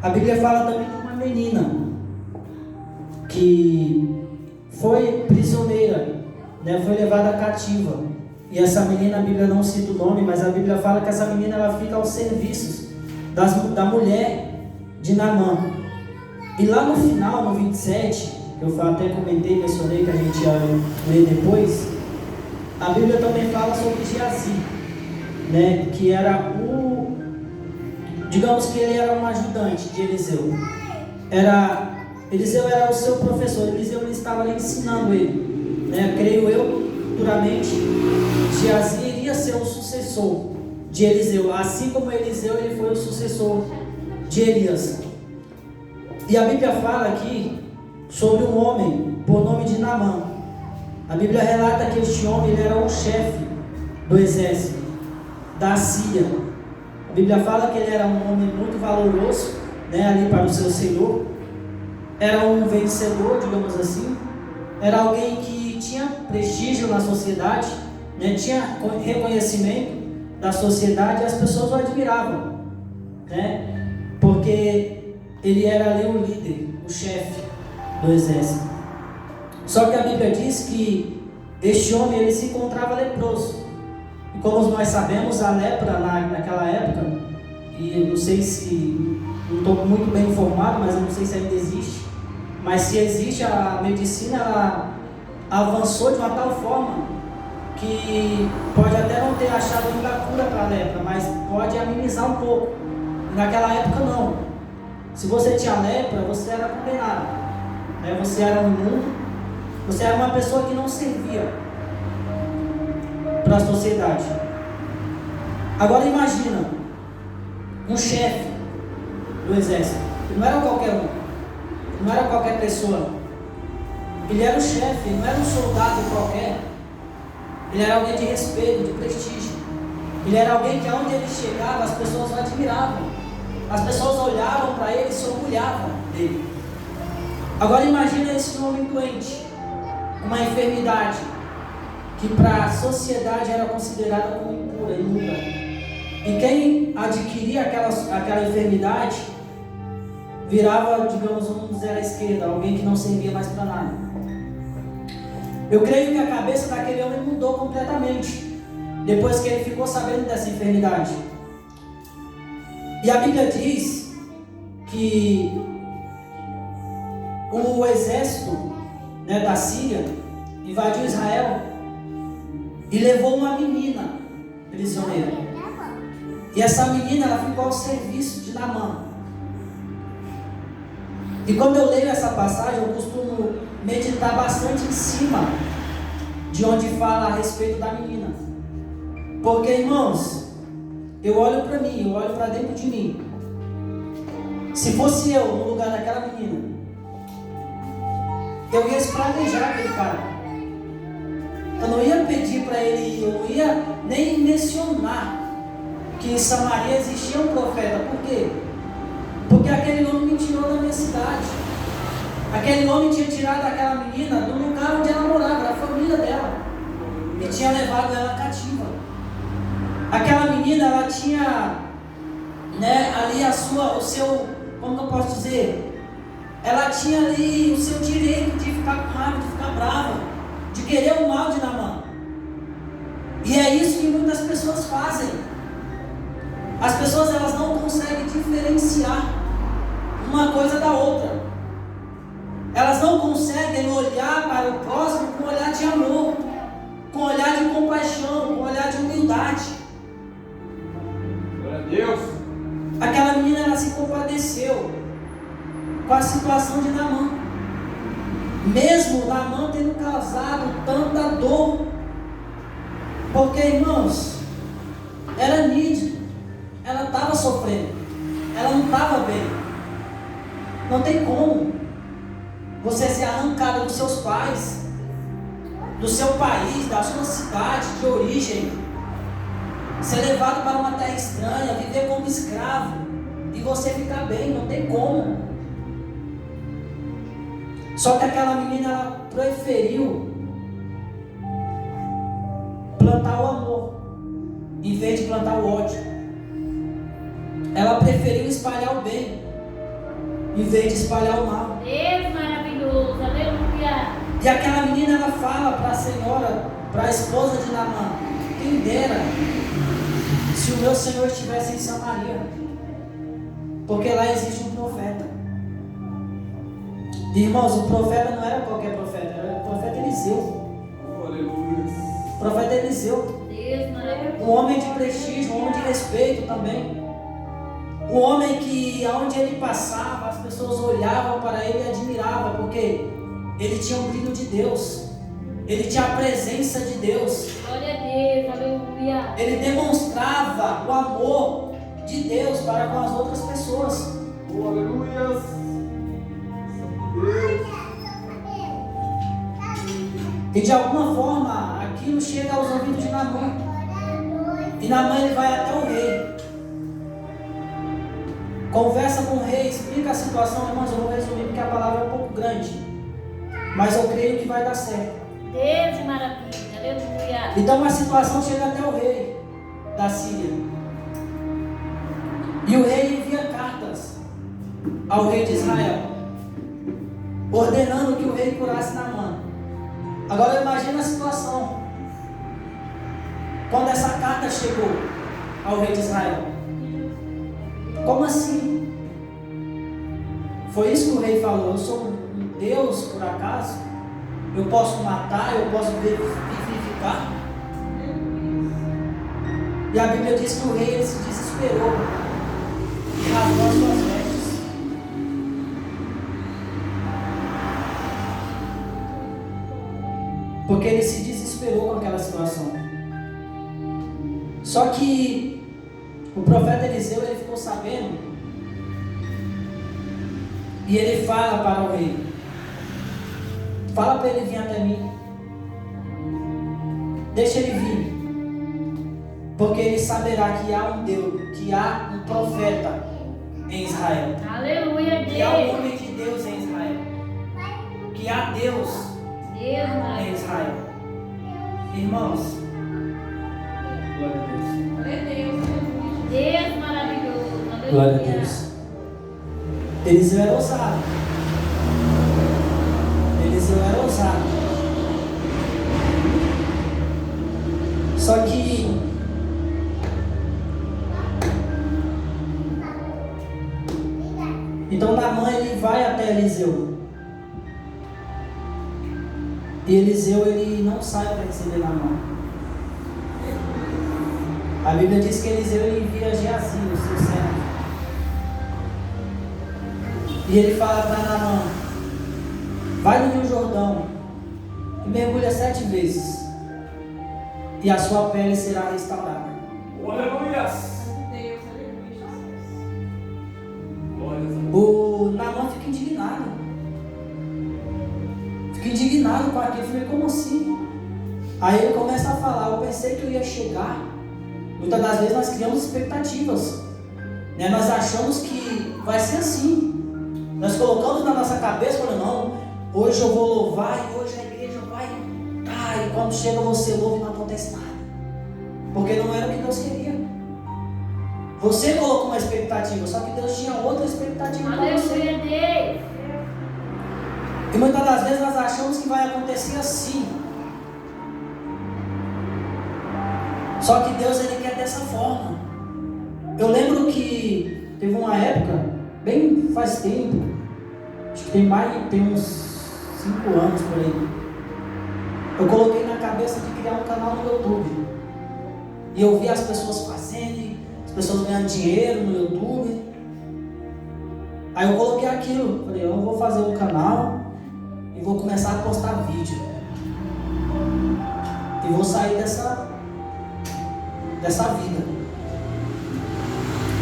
A Bíblia fala também de uma menina que foi prisioneira, né? Foi levada cativa. E essa menina, a Bíblia não cita o nome, mas a Bíblia fala que essa menina ela fica aos serviços da mulher de Naamã. E lá no final, no 27, que eu até comentei, mencionei que a gente ia ler depois, a Bíblia também fala sobre Geazi, né? Que era digamos que ele era um ajudante de Eliseu. Eliseu era o seu professor. Eliseu ele estava ali ensinando ele, né? Creio eu, futuramente, Geazi iria ser o sucessor de Eliseu, assim como Eliseu ele foi o sucessor de Elias. E a Bíblia fala aqui sobre um homem por nome de Naamã. A Bíblia relata que este homem ele era um chefe do exército da Síria. A Bíblia fala que ele era um homem muito valoroso, né, ali para o seu Senhor. Era um vencedor, digamos assim. Era alguém que tinha prestígio na sociedade, né, tinha reconhecimento da sociedade e as pessoas o admiravam, né, porque ele era ali o líder, o chefe do exército. Só que a Bíblia diz que este homem ele se encontrava leproso. E como nós sabemos, a lepra naquela época, e eu não sei se, não estou muito bem informado, mas eu não sei se ainda existe, mas se existe, a medicina ela avançou de uma tal forma que pode até não ter achado ainda a cura para a lepra, mas pode amenizar um pouco. E naquela época não. Se você tinha lepra, você era condenado, né? Você era um imundo, você era uma pessoa que não servia para a sociedade. Agora imagina um chefe do exército. Ele não era qualquer um, não era qualquer pessoa. Ele era o chefe, ele não era um soldado qualquer. Ele era alguém de respeito, de prestígio. Ele era alguém que aonde ele chegava as pessoas o admiravam. As pessoas olhavam para ele e se orgulhavam dele. Agora imagina esse homem doente, uma enfermidade que para a sociedade era considerada como impura, imunda. E quem adquiria aquela enfermidade virava, digamos, vamos dizer, à esquerda, alguém que não servia mais para nada. Eu creio que a cabeça daquele homem mudou completamente depois que ele ficou sabendo dessa enfermidade. E a Bíblia diz que o exército, né, da Síria invadiu Israel e levou uma menina prisioneira. E essa menina ela ficou ao serviço de Naamã. E quando eu leio essa passagem, eu costumo meditar bastante em cima de onde fala a respeito da menina. Porque, irmãos, eu olho para mim, eu olho para dentro de mim. Se fosse eu no lugar daquela menina, eu ia espraguejar aquele cara. Eu não ia pedir para ele ir, eu não ia nem mencionar que em Samaria existia um profeta. Por quê? Porque aquele homem me tirou da minha cidade. Aquele homem tinha tirado aquela menina do lugar onde ela morava, da família dela, e tinha levado ela cativa. Aquela menina, ela tinha, né, ali o seu, como que eu posso dizer? Ela tinha ali o seu direito de ficar com raiva, de ficar brava, de querer o mal de Naamã. E é isso que muitas pessoas fazem. As pessoas elas não conseguem diferenciar uma coisa da outra. Elas não conseguem olhar para o próximo com um olhar de amor, com um olhar de compaixão, com um olhar de humildade. Glória a Deus. Aquela menina ela se compadeceu com a situação de Naamã. Mesmo Naamã tendo causado tanta dor. Porque, irmãos, era nítido. Ela estava sofrendo. Ela não estava bem. Não tem como você ser arrancada dos seus pais, do seu país, da sua cidade de origem, ser levado para uma terra estranha, viver como escravo e você ficar bem. Não tem como. Só que aquela menina ela preferiu plantar o amor em vez de plantar o ódio. Ela preferiu espalhar o bem em vez de espalhar o mal. Deus maravilhoso, aleluia. E aquela menina, ela fala para a senhora, para a esposa de Naamã: quem dera se o meu Senhor estivesse em Samaria, porque lá existe um profeta. E, irmãos, o profeta não era qualquer profeta, era o profeta Eliseu. O profeta Eliseu, Deus maravilhoso. um homem de prestígio, um homem de respeito também. Um homem que, aonde ele passava, as pessoas olhavam para ele e admiravam, porque ele tinha um brilho de Deus, ele tinha a presença de Deus, Glória a Deus, aleluia. ele demonstrava o amor de Deus para com as outras pessoas. Aleluia. E de alguma forma aquilo chega aos ouvidos de Naamã. E Naamã, ele vai até o rei, conversa com o rei, explica a situação. Irmãos, eu vou resumir porque a palavra é um pouco grande, mas eu creio que vai dar certo. Deus de maravilha, aleluia. Então a situação chega até o rei da Síria, e o rei envia cartas ao rei de Israel, ordenando que o rei curasse Naamã. Agora imagina a situação, quando essa carta chegou ao rei de Israel. Como assim? Foi isso que o rei falou: eu sou um Deus por acaso? Eu posso matar, eu posso vivificar? E a Bíblia diz que o rei, ele se desesperou e rasgou as suas vestes. Porque ele se desesperou com aquela situação. Só que o profeta Eliseu, ele ficou sabendo, e ele fala para o rei: fala para ele vir até mim, deixa ele vir, porque ele saberá que há um Deus, que há um profeta em Israel, Aleluia, que há um Deus. homem de Deus em Israel, que há Deus Deus em maravilhoso. Israel. Irmãos, glória a Deus. Deus maravilhoso, aleluia. Glória a Deus. Eliseu era ousado. Eliseu era ousado. Só que então Naamã, ele vai até Eliseu. E Eliseu, ele não sai para receber Naamã. A Bíblia diz que Eliseu, ele envia Geazi, o seu servo. E ele fala para Naamã: vai no Rio Jordão e mergulha 7 vezes, e a sua pele será restaurada. Aleluia. O Naamã fica indignado. Fica indignado com aquilo. Eu falei: como assim? Aí ele começa a falar: eu pensei que eu ia chegar. Muitas das vezes nós criamos expectativas, né? Nós achamos que vai ser assim. Nós colocamos na nossa cabeça, falando: não, hoje eu vou louvar e hoje a igreja vai. E quando chega você louva e não acontece nada, porque não era o que Deus queria. Você colocou uma expectativa, só que Deus tinha outra expectativa para você. Aleluia, Deus. E muitas das vezes nós achamos que vai acontecer assim. Só que Deus, ele quer dessa forma. Eu lembro que teve uma época, bem faz tempo, acho que tem uns 5 anos por aí, eu coloquei na cabeça de criar um canal no YouTube. E eu vi as pessoas fazendo, as pessoas ganhando dinheiro no YouTube. Aí eu coloquei aquilo, falei: eu vou fazer um canal e vou começar a postar vídeo. E vou sair dessa vida.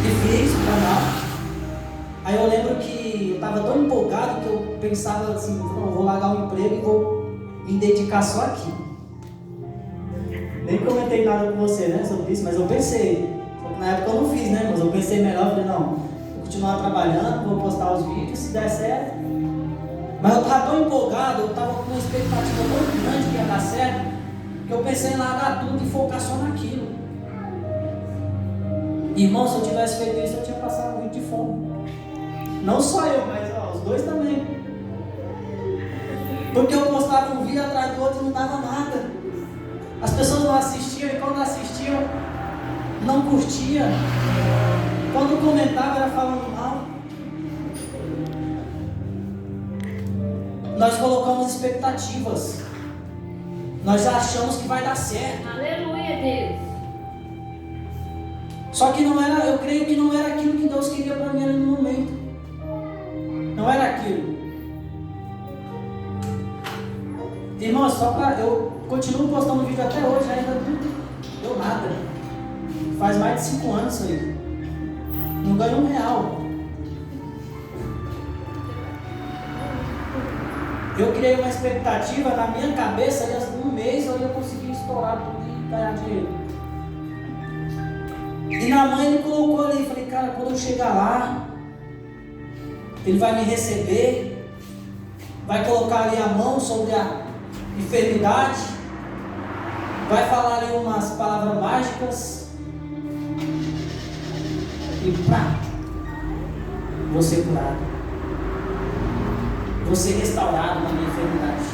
E fiz o canal. Aí eu lembro que eu estava tão empolgado que eu pensava assim: não, eu vou largar o emprego e vou me dedicar só aqui. Nem comentei nada com você, né, sobre isso, mas eu pensei. Só que na época eu não fiz, né, mas eu pensei melhor. Falei: não, vou continuar trabalhando, vou postar os vídeos, se der certo. Mas eu estava tão empolgado, eu estava com uma expectativa tão grande que ia dar certo, que eu pensei em largar tudo e focar só naquilo. Irmão, se eu tivesse feito isso, eu tinha passado muito de fome. Não só eu, mas ó, os dois também. Porque eu postava um vídeo atrás do outro e não dava nada. As pessoas não assistiam, e quando assistiam, não curtia. Quando comentava, era falando mal. Nós colocamos expectativas. Nós achamos que vai dar certo. Aleluia, Deus. Só que não era, eu creio que não era aquilo que Deus queria para mim no momento. Não era aquilo. Irmãos, só para. Eu continuo postando vídeo até hoje, ainda não deu nada. Faz mais de 5 anos isso aí. Não ganho R$1. Eu criei uma expectativa na minha cabeça, um mês eu ia conseguir estourar tudo e ganhar dinheiro. E na mãe ele colocou ali, falei, cara, quando eu chegar lá, ele vai me receber, vai colocar ali a mão sobre a enfermidade, vai falar ali umas palavras mágicas e pá, vou ser curado, vou ser restaurado na minha enfermidade.